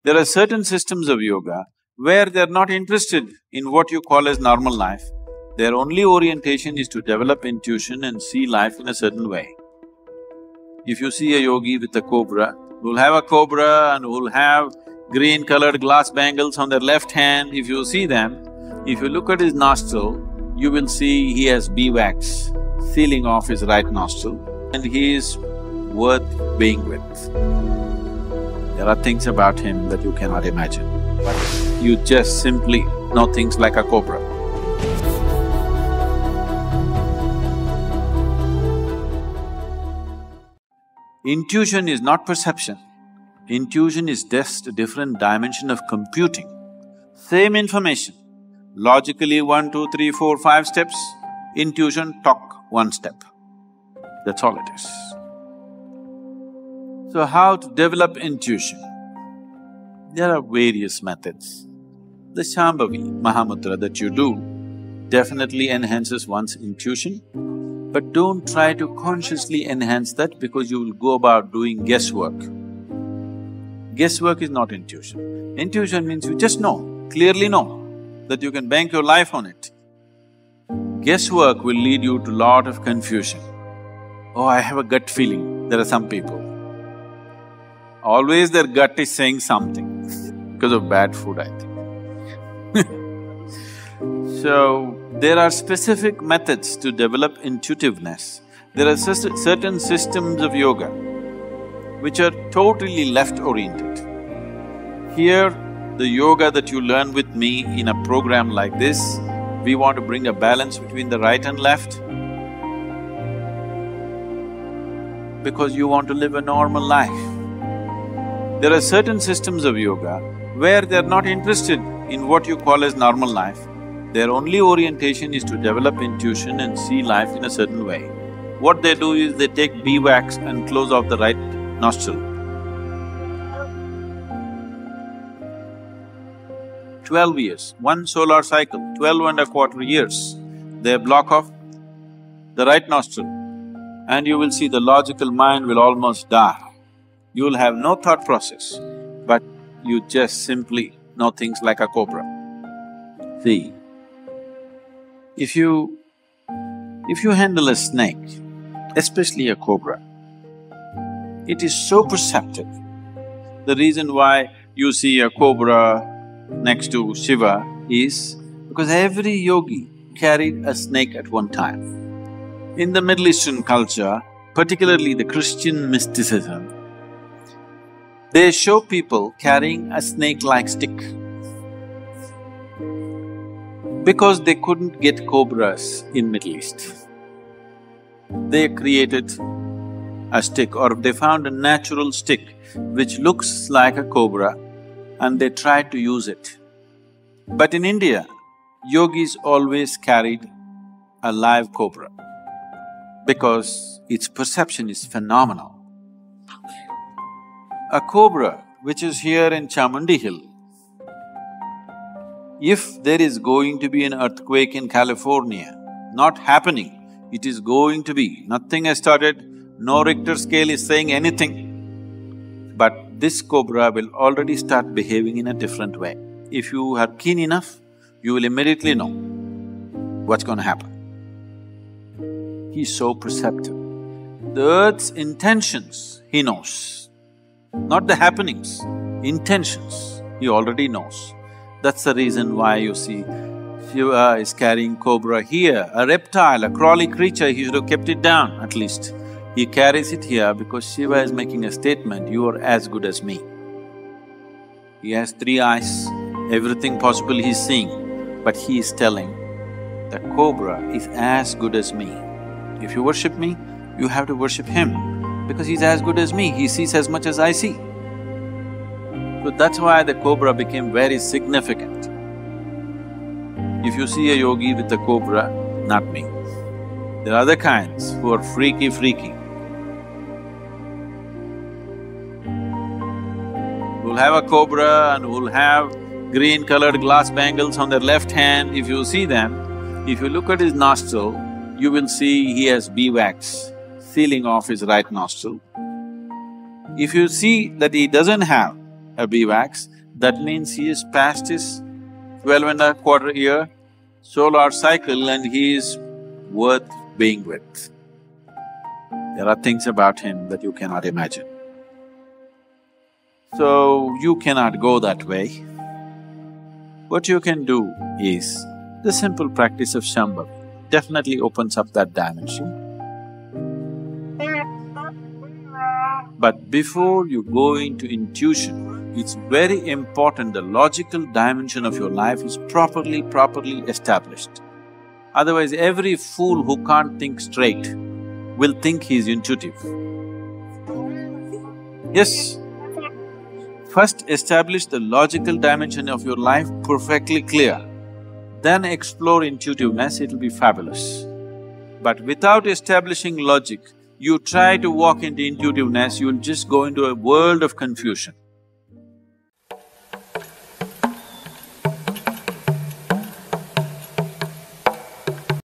There are certain systems of yoga where they're not interested in what you call as normal life. Their only orientation is to develop intuition and see life in a certain way. If you see a yogi with a cobra, who'll have a cobra and who'll have green-colored glass bangles on their left hand, if you see them, if you look at his nostril, you will see he has beeswax sealing off his right nostril, and he is worth being with. There are things about him that you cannot imagine, but you just simply know things like a cobra. Intuition is not perception. Intuition is just a different dimension of computing. Same information, logically 1, 2, 3, 4, 5 steps, intuition talk 1 step. That's all it is. So how to develop intuition? There are various methods. The Shambhavi, mahamudra that you do definitely enhances one's intuition, but don't try to consciously enhance that because you will go about doing guesswork. Guesswork is not intuition. Intuition means you just know, clearly know, that you can bank your life on it. Guesswork will lead you to lot of confusion. Oh, I have a gut feeling. There are some people, always their gut is saying something because of bad food, I think. So, there are specific methods to develop intuitiveness. There are certain systems of yoga which are totally left-oriented. Here, the yoga that you learn with me in a program like this, we want to bring a balance between the right and left because you want to live a normal life. There are certain systems of yoga where they're not interested in what you call as normal life. Their only orientation is to develop intuition and see life in a certain way. What they do is they take beeswax and close off the right nostril. 12 years, 1 solar cycle, 12.25 years, they block off the right nostril and you will see the logical mind will almost die. You will have no thought process, but you just simply know things like a cobra. See, if you handle a snake, especially a cobra, it is so perceptive. The reason why you see a cobra next to Shiva is because every yogi carried a snake at one time. In the Middle Eastern culture, particularly the Christian mysticism, they show people carrying a snake-like stick. Because they couldn't get cobras in Middle East, they created a stick or they found a natural stick which looks like a cobra and they tried to use it. But in India, yogis always carried a live cobra because its perception is phenomenal. A cobra which is here in Chamundi Hill, if there is going to be an earthquake in California, not happening, it is going to be, nothing has started, no Richter scale is saying anything, but this cobra will already start behaving in a different way. If you are keen enough, you will immediately know what's going to happen. He's so perceptive. The earth's intentions, he knows, not the happenings, intentions, he already knows. That's the reason why you see Shiva is carrying cobra here, a reptile, a crawly creature, he should have kept it down at least. He carries it here because Shiva is making a statement, you are as good as me. He has 3 eyes, everything possible he's seeing, but he is telling, the cobra is as good as me. If you worship me, you have to worship him because he's as good as me, he sees as much as I see. So that's why the cobra became very significant. If you see a yogi with a cobra, not me. There are other kinds who are freaky. Who'll have a cobra and who'll have green-colored glass bangles on their left hand. If you see them, if you look at his nostril, you will see he has beeswax sealing off his right nostril. If you see that he doesn't have a beeswax, that means he is past his 12 and a quarter year solar cycle and he is worth being with. There are things about him that you cannot imagine. So, you cannot go that way. What you can do is, the simple practice of Shambavi definitely opens up that dimension. But before you go into intuition, it's very important the logical dimension of your life is properly established. Otherwise, every fool who can't think straight will think he's intuitive. Yes, first establish the logical dimension of your life perfectly clear, then explore intuitiveness, it'll be fabulous. But without establishing logic, you try to walk into intuitiveness, you'll just go into a world of confusion.